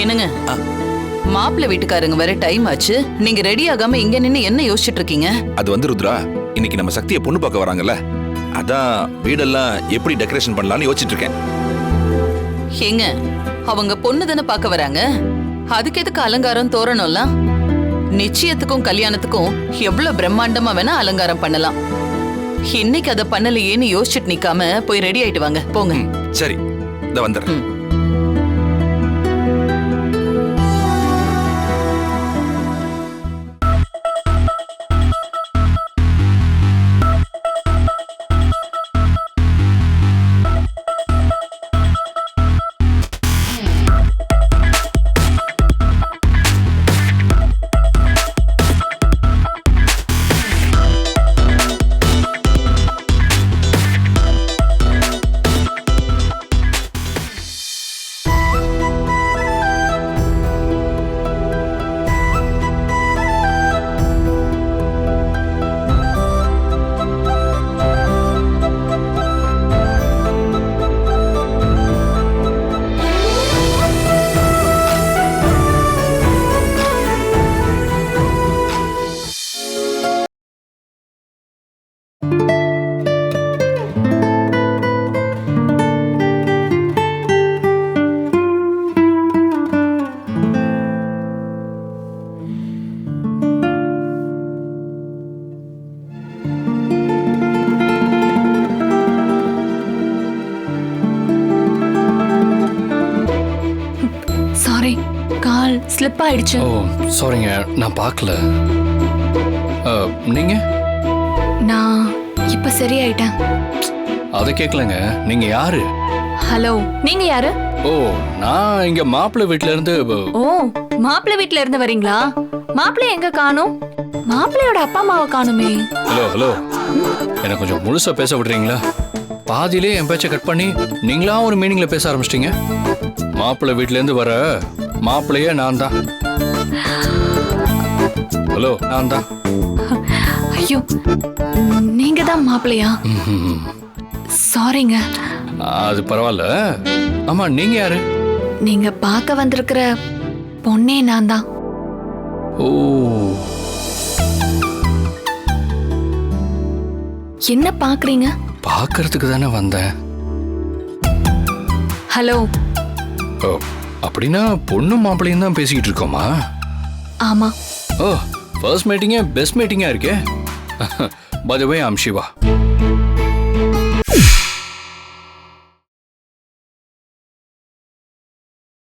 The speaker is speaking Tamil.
என்னங்க, மாப்பிள்ளை வீட்டுக்காரங்க வர டைம் ஆச்சு. நீங்க ரெடி ஆகாம இங்க நின்னு என்ன யோசிச்சுட்டு இருக்கீங்க? அது வந்து ருத்ரா, இன்னைக்கு நம்ம சக்தியை பொண்ணு பார்க்க வராங்கல்ல, அதான் வீடெல்லாம் எப்படி டெக்கரேஷன் பண்ணலாம்னு யோசிச்சுட்டு இருக்கேன். ஏங்க, அவங்க பொண்ணு தானே பார்க்க வராங்க, அதுக்கு எதுக்கு அலங்காரம் தோரணம்லாம்? நிச்சயத்துக்கும் கல்யாணத்துக்கும் எவ்வளவு பிரம்மாண்டமா வேணா அலங்காரம் பண்ணலாம். இன்னைக்கு அதை பண்ணலையேன்னு யோசிச்சுட்டு நிக்காம போய் ரெடி ஆயிட்டு வாங்க, போங்க. சரி, இத வந்துடுறேன். கால் ஸ்லிப் ஆயிடுச்சு. ஓ சாரிங்க, நான் பார்க்கல. நீங்க? நான் இப்ப சரியாயிட்டேன். அதை கேட்கலங்க. நீங்க யாரு? ஹலோ, நீங்க யாரு? ஓ, நான் இங்க மாப்பிள்ளை வீட்ல இருந்து. ஓ, மாப்பிள்ளை வீட்ல இருந்து வரீங்களா? மாப்பிள்ளை எங்க காணோம்? மாப்பிள்ளையோட அப்பா அம்மாவை காணுமே. ஹலோ ஹலோ, எனக்கு கொஞ்சம் முழுசா பேச விடுறீங்களா? பாதியிலே என் பேச்சை கட் பண்ணி நீங்களா ஒரு மீனிங்ல பேச ஆரம்பிச்சிட்டீங்க. மாப்பிள்ளை வீட்ல இருந்து வர மாப்பிள்ளையே நான் தான். ஹலோ, நான் தான். ஐயோ, நீங்க தான் மாப்பிள்ளையா? சாரிங்க. அது பரவாயில்ல. ஆமா, நீங்க யாரு? நீங்க பார்க்க வந்திருக்கிற பொண்ணே நான் தான். ஓ, என்ன பாக்குறீங்க? பார்க்கறதுக்கு தானே வந்தேன். ஹலோ. ஓ, அப்படின்னா பொண்ணு மாப்பிள்ளையும் தான் பேசிக்கிட்டு இருக்கோமா? ஆமா. ஓ, ஃபர்ஸ்ட் மீட்டிங்கே பெஸ்ட் மீட்டிங்கா இருக்கே. By the way, I am Siva.